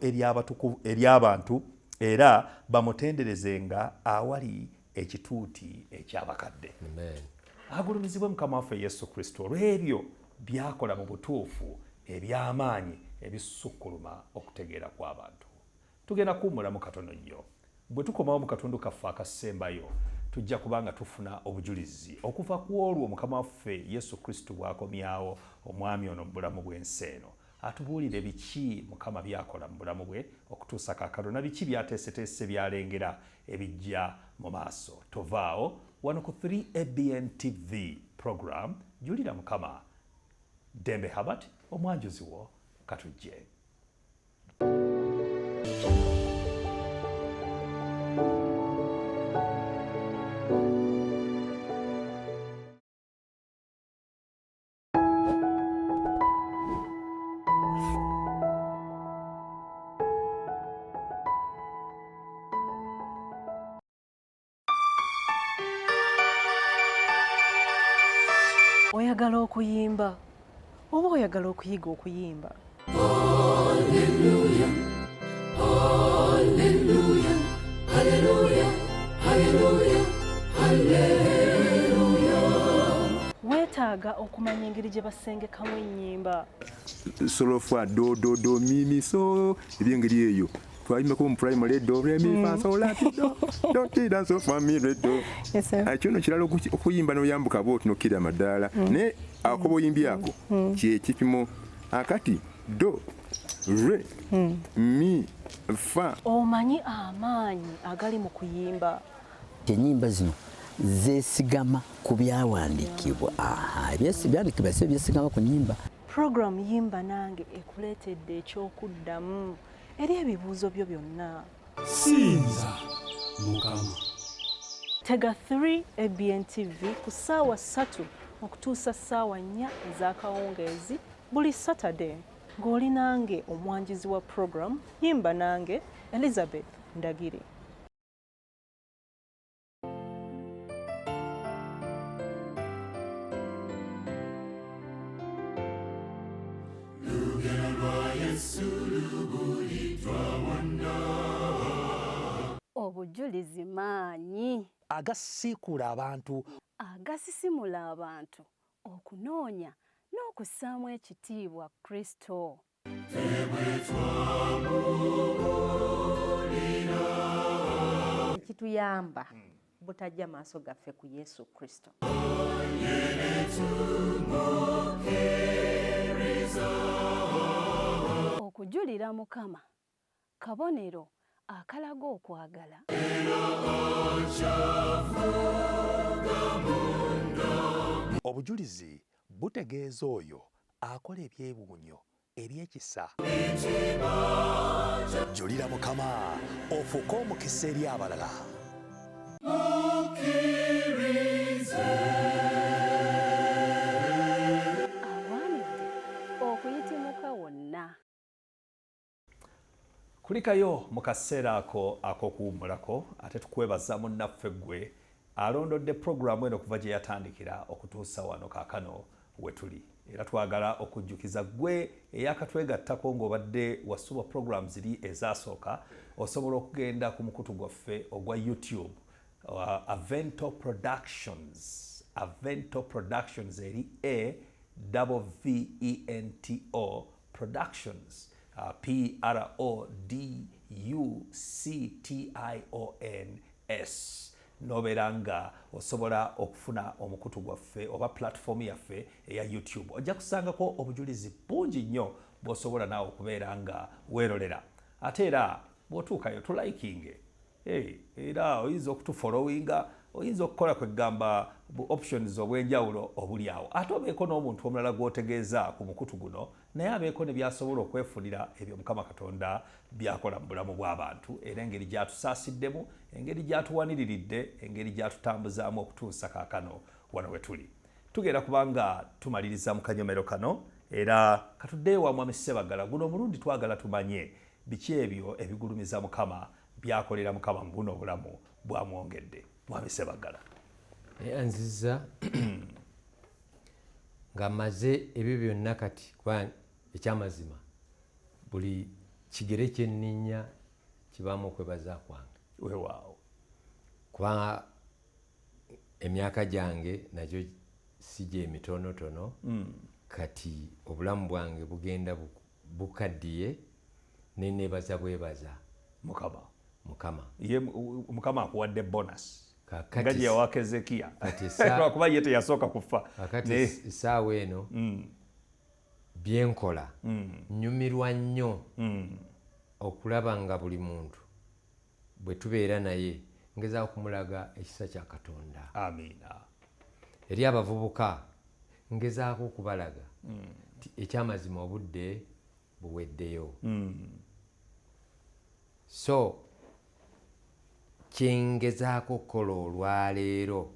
ery'abantu era bamutenderezenga awali ekituuti eky'abakadde. Agulumizibwe Mukama waffe Yesu Kristo olw'ebyo byakola mu butuufu eby'amaanyi ebisukkuluma okutegeera kw'abantu. Tugenda kuwummulamu katono nnyo. Bwe tukomawo mu katundu kaffe akasembayo tujja kubanga tufuna obujulizi okuva ku olwo Mukama waffe Yesu Kristo bw'akomyawo omwami ono mu bulamu bw'ensi eno. Atubuulire biki Mukama byakola mu bulamu bwe okutuusa kaakano na biki byateeseteese byalengera ebijja mu maaso. Tovaawo wano ku 3ABN TV program Julira Mukama. Dembe Habat omwanjuzi wo katujje. Oyagala okuyimba oba oyagala okuyiga okuyimba? Hallelujah, hallelujah, hallelujah, hallelujah, hallelujah. Weetaaga okumanya engeri gye basengekamu ennyimba. Solofa do do do mi mi so ebyengeri eyo twayimako mu primary do re mi fa so la ti do ti da so fa mi re do. Yes sir. Akyono kirala okuyimba n'oyambuka bw'oti n'okkira amadaala ne akoboyimbi ako kye kipimo akati do re mi fa. Omanyi amaanyi agali mu kuyimba. Ennyimba zino zeesigama ku byawandiikibwa. Ebyandikibwa si byesigama ku nnyimba. Program Yimba Nange ekuleetedde ekyokuddamu eri ebibuuzo byo byonna. Sinza Mukama. Tega 3ABN TV ku ssaawa 3 okutuusa ssaawa 4 ez'akawungeezi buli Saturday ng'oli nange omwanjizi wa program Yimba Nange Elizabeth Ndagire. Obujulizi maanyi agasiikula abantu, agasisimula abantu okunoonya n'okussaamu ekitiibwa Kristo. Kituyamba butajja maaso gaffe ku Yesu Kristo. Okujulira Mukama kabonero akalaga okwagala. obujulizi butegeeza oyo akola ebyewuunyo ebyekisa. Julira Mukama ofuuke omukisa eri abalala. Awaanidde okuyitimuka wonna. kulikayo mu kaseera ako ak'okuwummulako ate tukwebaza munnaffe gwe alondodde puroguramu eno kuva gye yatandikira okutuusa wano kaakano we tuli. Era twagala okujjukiza gwe eyakatwegattako ng'obadde wasuba puroguramu ziri ezasooka osobola okugenda ku mukutu gwaffe ogwa YouTube Avento Productions eri AVVENTO Productions PRODUCTIONS nobeera nga osobola okufuna omukutu gwaffe oba platform yaffe eya YouTube. Ojja kusangako obujulizi bungi nnyo bw'osobola naawe okubeera nga weerolera. Ate era bw'otuukayo tulaikinge. Era oyinza okutufollowinga, oyinza okukola kwegamba bu options obw'enjawulo obuli awo. Ate obeeko n'omuntu omulala gw'otegeeza ku mukutu guno naye abeeko ne byasobola okwefunira ebyo Mukama Katonda byakola mu bulamu bw'abantu, era engeri gy'atusaasiddemu, engeri gy'atuwaniriridde, engeri gy'atutambuzaamu okutuusa kaakano wano we tuli. Tugenda kubanga tumaliriza mu kanyomero kano, era katuddeyo wa Mwami Ssebbagala. Guno omulundi twagala tumanye biki ebyo ebigulumiza Mukama byakolera Mukama mu buno obulamu bwamwongedde. Mwami Ssebbagala. Nziza nga maze ebyo byonna kati kuba ekyamazima buli kigere kyenninya kibaamu okwebaza kwange. Weewaawo. Kuba emyaka gyange nagyo si gye mitonotono, kati obulamu bwange bugenda bukaddiye ne neebaza bwebaza Mukama. Ye Mukama akuwadde bonus. Nga gye yawa Kezekiya. Lwakuba ye teyasooka kufa. Kakati essaawa eno byenkola nnyumirwa nnyo okulaba nga buli muntu bwe tubeera naye ngezaako kumulaga ekisa kya Katonda. Amiina. Eri abavubuka ngezaako okubalaga nti ekyamazima obudde buweddeyo. So kyengezaako okukola olwaleero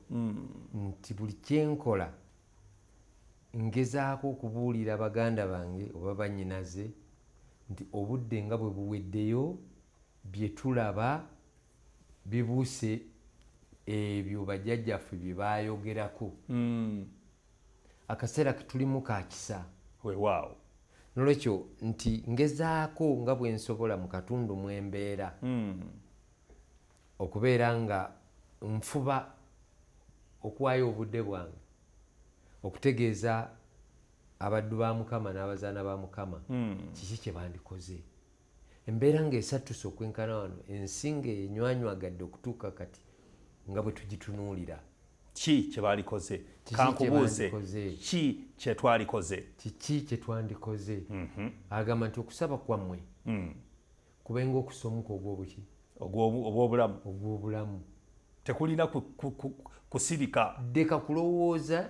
nti buli kyenkola ngezaako okubuulira baganda bange oba bannyinaze nti obudde nga bwe buweddeyo bye tulaba bibuuse ebyo bajjajjaffe bye baayogerako. Akaseera ketulimu ka kisa. Weewaawo. Nolwekyo nti ngezaako nga bwe nsobola mu katundu mwembeera okubeera nga nfuba okuwaayo obudde bwange okutegeeza abaddu ba Mukama n'abazaana ba Mukama kiki kye bandikoze. Embeera ng'esattuse okwenkana wano, ensi ng'enywanywagadde okutuuka kati nga bwe tugitunuulira. Ki kye balikoze? Kankubuuze, ki kye twalikoze? Kiki kye twandikoze? Agamba nti okusaba kwammwe kubenga okusomuka ogw'obuki? Ogw'obulamu. Tekulina kusirika. Ddeka kulowooza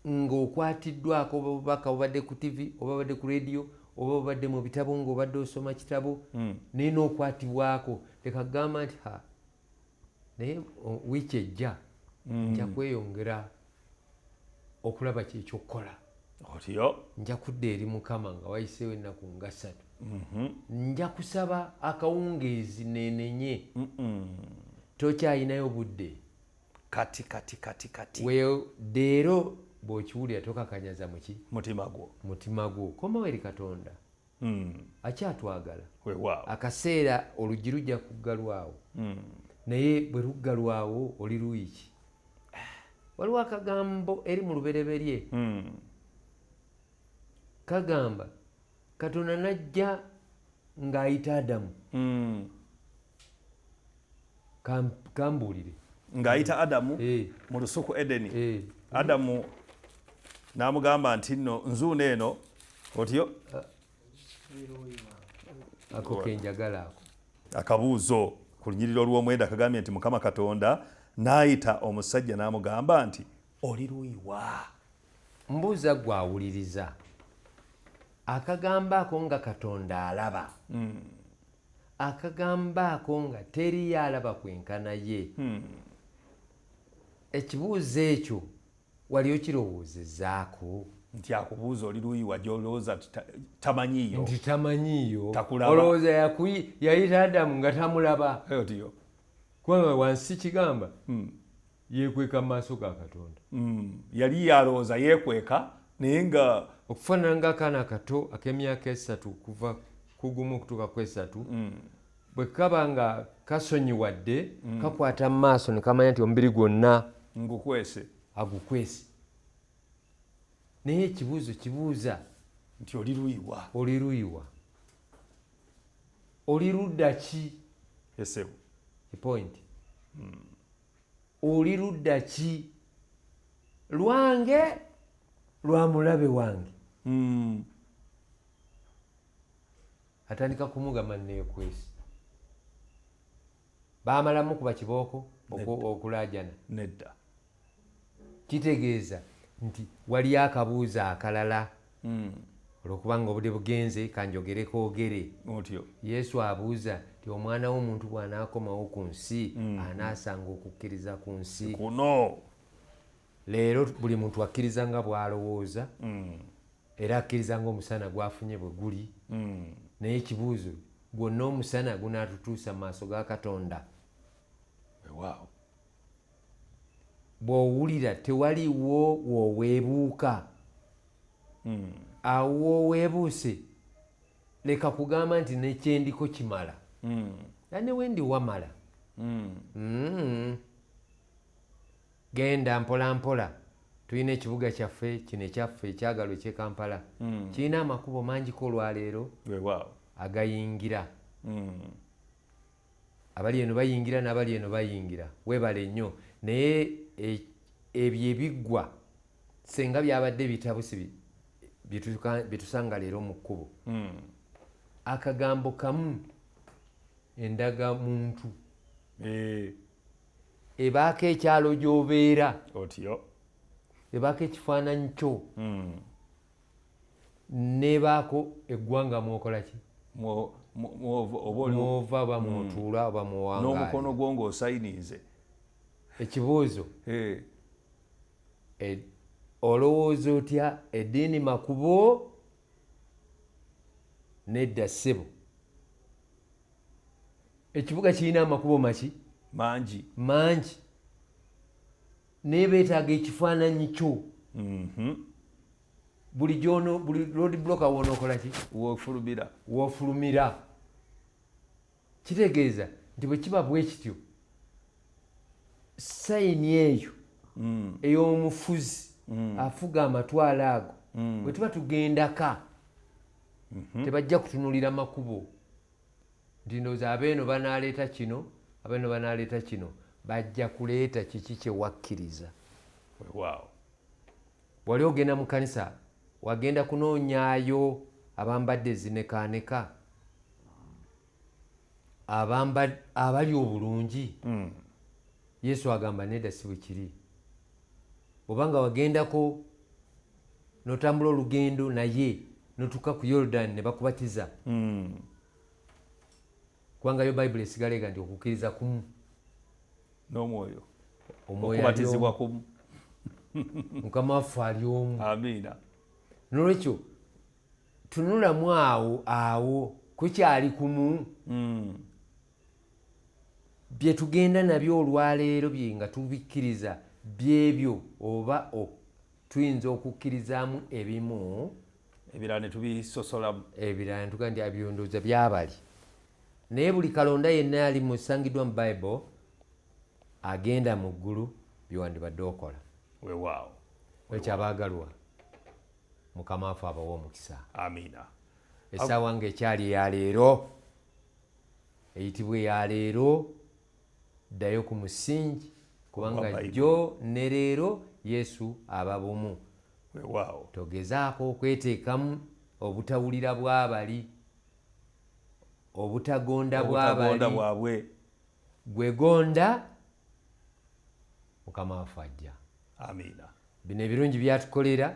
ng'okwatiddwako obubaka obadde ku TV oba obadde ku radio oba obadde mu bitabo ng'obadde osoma kitabo naye n'okwatibwako. Leka kugamba nti naye wiiki ejja nja kweyongera okulaba kyekyokukola. Otyo nja kudda eri Mukama nga wayiseewo ennaku nga 3. Nja kusaba akawungeezi nenenye. Tokyayinayo budde. Kati. Leero bw'okiwulira tokakanyaza muki? Mutima gwo. Komawo eri Katonda. Akyatwagala. Weewaawo. Akaseera oluggi lujja kuggalwawo. Naye bwe luggalwawo oli luuyi ki? Waliwo akagambo eri mu lubereberye kagamba Katonda najja ng'ayita Adamu. Kambuulire. Ng'ayita Adamu mu lusuku Edeni. Adamu n'amugamba nti nno nzuuno eno otyo ako kenjagala ako. Akabuuzo ku lunyiriro lw'omwenda kagambye nti Mukama Katonda n'ayita omusajja n'amugamba nti oli luuyi wa? Mbuuza gwawuliriza. Akagamba ako nga Katonda alaba. Akagamba ako nga teri yalaba kwenkana ye. Ekibuuzo ekyo wali okirowoozezaako? nti akubuuza oli luyiwa gy'olowooza tamanyiiyo nti tamanyiiyo takulaba olowooza yayita Adamu nga tamulaba otyo kubanga wansi kigamba yeekweka mu maaso ga Katonda yali yalowooza yeekweka naye nga okufaanana ng'akaana kato ak'emyaka 3 kuva ku gumu okutuuka ku 3 bwe kaba nga kasonyiwadde kakwata mu maaso ne kamanya nti omubiri gwonna ngukwese agukwese naye ekibuuzo kibuuza nti oli luyiwa oli ludda ki esebu point oli ludda ki lwange lwa mulabe wange atandika kumugamba neekwesi baamalamu kuba kibooko okulaajana nedda kitegeeza nti waliyo akabuuzo akalala olwokubanga obudde bugenze kanjogereko ogere otyo Yesu abuuza nti omwana w'omuntu bw'anaakomawo ku nsi anaasanga okukkiriza ku nsi kuno leero buli muntu akkiriza nga bw'alowooza era akkiriza ng'omusana gwafunye bwe guli naye ekibuuzo gwonna omusana gunaatutuusa mu maaso ga Katonda weewaawo bw'owulira tewaliwo wooweebuuka awo wooweebuuse leka kugamba nti nekyendiko kimala ne wendi wamala genda mpola mpola tulina ekibuga kyaffe kino ekyaffe ekyagalwa eky'e Kampala kirina amakubo mangiko olwaleero agayingira abali eno bayingira n'abali eno bayingira weebale nnyo naye ebyo ebiggwa senga byabadde bitabusi byetusanga leero mu kkubo akagambo kamu endaga muntu ebaako ekyalo gy'obeera otyo ebaako ekifaananyi kyo nebaako eggwanga mwokola ki mwova oba mwotuula oba muwangaali n'omukono gwo ng'osayinize ekibuuzo olowooza otya eddiini makubo nedda ssebo ekibuga kirina amakubo maki mangi naye beetaaga ekifaananyi kyo buli road block wonookola ki woofulumira kitegeeza nti bwe kiba bwe kityo sayini eyo ey'omufuzi afuga amatwalo ago bwe tuba tugendaka tebajja kutunulira makubo nti ndowooza abeeno banaaleeta kino abeeno banaaleeta kino bajja kuleeta kiki kye wakkiriza wali ogenda mu kanisa wagenda kunoonyaayo abambadde zinekaaneka abali obulungi Yesu agamba nedda si bwe kiri obanga wagendako n'otambula olugendo naye n'otuuka ku Yoludaani ne bakubatiza kubangayo bayibuli esigala ega nti okukkiriza kumu n'omwoyo okubatizibwa kumu Mukama waffe ali omu amiina n'olwekyo tunulamu awo kukyali kumu bye tugenda nabyo olwaleero bye nga tubikkiriza byebyo oba tuyinza okukkirizaamu ebimu ebirala ne tubisosolamu ebirala ne tugaa nti abyondooza byabali naye buli kalonda yenna yali musangiddwa mu bayibuli agenda mu ggulu byewandibadde okola weewaawo ekyabaagalwa Mukama waffe abawa omukisa amiina essaawa ng'ekyali eyaleero eyitibwa eyaleero ddayo ku musingi kubanga jjo ne leero Yesu aba bumu weewaawo togezaako okweteekamu obutawulira bw'abali obutagonda bwabwe gwegonda Mukama waffe ajja amiina bino ebirungi byatukolera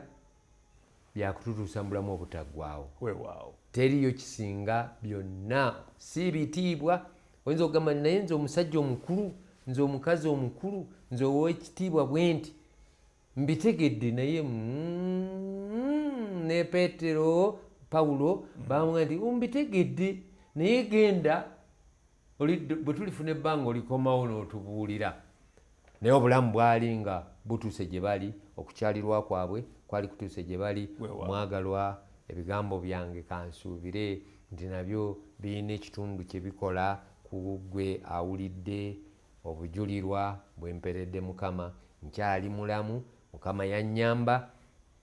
byakututuusa mu bulamu obutaggwaawo weewaawo teriyo kisinga byonna si bitiibwa oyinza okugamba naye nze omusajja omukulu nze omukazi omukulu nze ow'ekitiibwa bwe nti mbitegedde naye ne Petero Paulo bamwe nti umbitegedde naye genda bwe tulifuna ebbanga olikomawo n'otubuulira. Naye obulamu bwali nga butuuse gye bali, okukyalirwa kwabwe kwali kutuuse gye bali. Mwagalwa, ebigambo byange kansuubire nti nabyo birina ekitundu kye bikola ku ggwe awulidde obujulirwa bwe mperedde Mukama. Nkyali mulamu, Mukama yannyamba,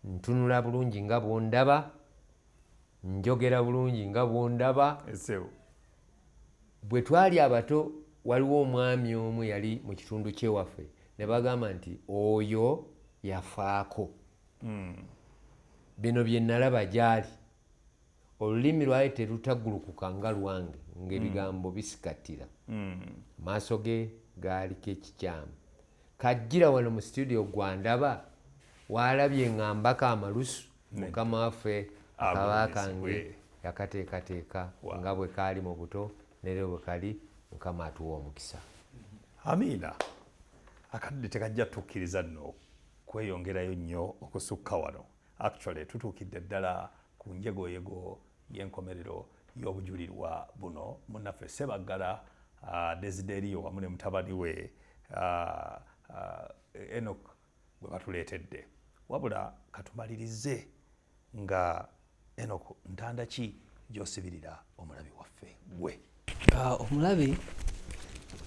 ntunula bulungi nga bw'ondaba, njogera bulungi nga bw'ondaba. Bwe twali abato waliwo omwami omu yali mu kitundu kyewaffe ne bagamba nti oyo yafaako. Bino bye nalaba gyali, olulimi lwali terutaggulukuka nga lwange ng'ebigambo bisikatira. Maaso ge gaaliko ekikyamu. Kajjira wano mu studio gwandaba waalabye ng'ambako amalusu, Mukama waffe akaba kange yakateekateeka nga bwe kaali mu buto nerero bwe kali. Mukama atuwa omukisa. Amiina. Akadde tekajja tukkiriza nno kweyongerayo nnyo okusukka wano. Actually tutuukidde ddala ku njegoyego y'enkomerero y'obujulirwa buno. Munnaffe Ssebbagala Desderiyo wamu ne mutabani we Enoch bwe batuleetedde. Wabula katumalirize nga Enoch ntanda ki gy'osibirira omulabi waffe gwe? Omulabi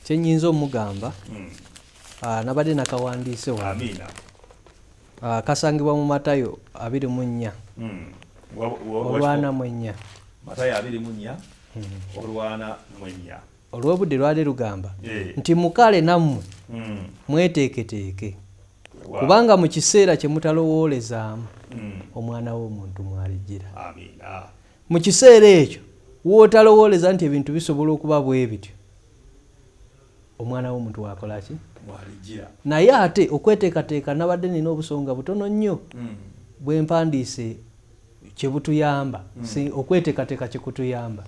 kyenyinza omugamba nabadde nakawandiise wano. Kasangibwa mu Matayo 24 olwana-4. Matayo 24 olwana-4. Olw'obudde lwali lugamba nti mukale nammwe mweteeketeeke kubanga mu kiseera kye mutalowoolezaamu omwana w'omuntu mwalijjira. Mu kiseera ekyo w'otalowooleza nti ebintu bisobola okuba bwe bityo, omwana w'omuntu wakola ki? Mwalijjira. Naye ate okweteekateeka nabadde nina obusonga butono nnyo bwe mpandiise kye butuyamba, okweteekateeka kye kutuyamba.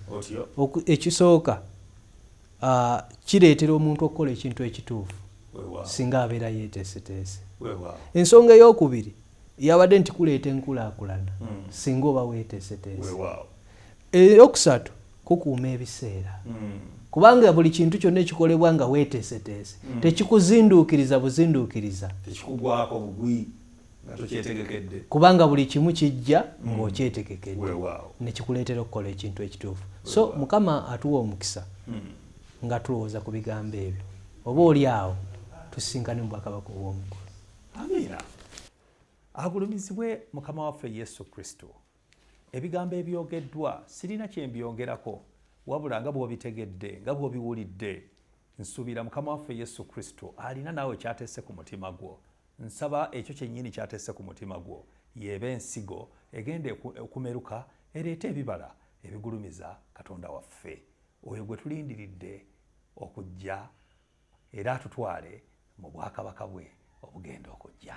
Ekisooka kireetera omuntu okukola ekintu ekituufu singa abeera yeeteeseteese. Ensonga ey'okubiri yabadde nti kuleeta enkulaakulana singa oba weeteeseteese. Eyokusatu kukuuma ebiseera kubanga buli kintu kyonna ekikolebwa nga weeteeseteese tekikuzinduukiriza buzinduukiriza, tekikugwako bugwi nga tokyetegekedde, kubanga buli kimu kijja ng'okyetegekedde ne kikuleetera okukola ekintu ekituufu. So Mukama atuwa omukisa nga tulowooza ku bigambo ebyo, oba oli awo tusisinkane mu bwakabaka obw'omukulu. Amiina. Agulumizibwe Mukama waffe Yesu Kristo. Ebigambo ebyogeddwa sirina kye mbyongerako, wabula nga bw'obitegedde nga bw'obiwulidde. Nsuubira Mukama waffe Yesu Kristo alina naawe kyateese ku mutima gwo. Nsaba ekyo kyennyini kyateese ku mutima gwo yeebe ensigo egenda okumeruka ereeta ebibala ebigulumiza Katonda waffe, oyo gwe tulindiridde okujja era atutwale mu bwakabaka bwe obugenda okujja.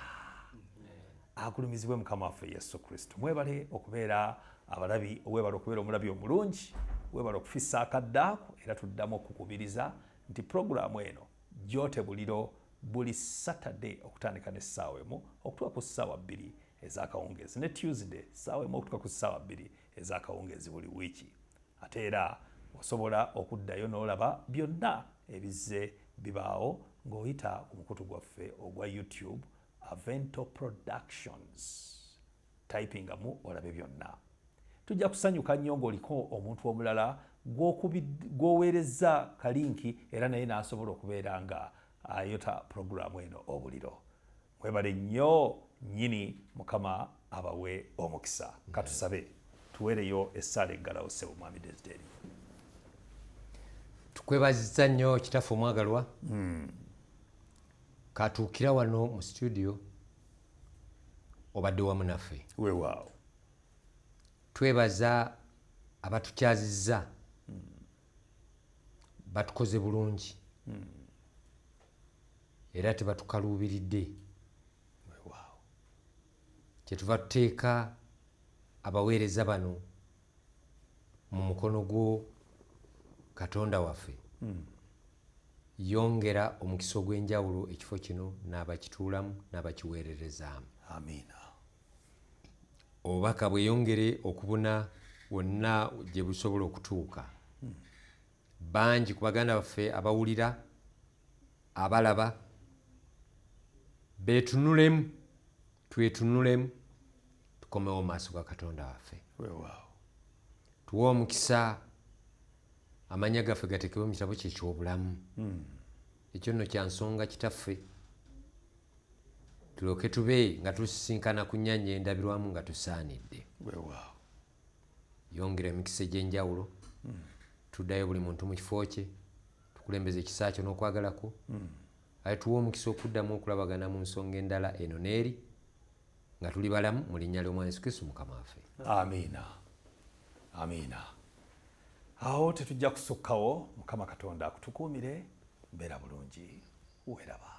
Agulumizibwe Mukama waffe Yesu Kristo. Mwebale okubeera abalabi, webale okubeera omulabi omulungi, webale okufissa akaddaako, era tuddamu okukubiriza nti puroguramu eno gyote buliro buli Saturday okutandika n'essaawa emu okutuuka ku ssaawa 2 ez'akawungeezi, ne Tuesday ssaawa emu okutuuka ku ssaawa 2 ez'akawungeezi buli wiiki. Ate era osobola okuddayo n'olaba byonna ebizze bibaawo ng'oyita ku mukutu gwaffe ogwa YouTube Avento Productions. Typingamu olabe byonna. Tujja kusanyuka nnyo ng'oliko omuntu omulala gw'oweerezza kalinki era naye n'asobola okubeera nga ayota puroguramu eno obuliro. Mwebale nnyo nnyini, Mukama abawe omukisa. Katusabe tuweereyo essaala eggalawo Ssebbagala Desderiyo. Tukwebazizza nnyo kitaffe omwagalwa. Katuukira wano mu studio obadde wamu naffe. Weewaawo. Twebaza abatukyazizza, batukoze bulungi era tebatukaluubiridde. Weewaawo. Kyetuva tuteeka abaweereza bano mu mukono gwo Katonda waffe. Yongera omukisa ogw'enjawulo ekifo kino n'abakituulamu n'abakiweererezaamu. Amiina. obubaka bweyongere okubuna wonna gye busobola okutuuka. Bangi ku baganda baffe abawulira abalaba beetunulemu, twetunulemu, tukomewo maaso ga Katonda waffe. Tuwe omukisa amanya gaffe gateekebwe mu kitabo kye eky'obulamu. Ekyo nno kya nsonga kitaffe, tulyoke tube nga tusisinkana ku nnyanja endabirwamu nga tusaanidde. Yongera emikisa egy'enjawulo, tuddayo buli muntu mu kifo kye, tukulembeze ekisa kyo n'okwagalako. Aye tuwe omukisa okuddamu okulabagana mu nsonga endala eno n'eri, nga tuli balamu mu linnya ly'Omwana Yesu Kristo Mukama waffe. Amiina. Amiina. Awo tetujja kusukkawo. Mukama Katonda akutukuumire. Mbeera bulungi. Weeraba.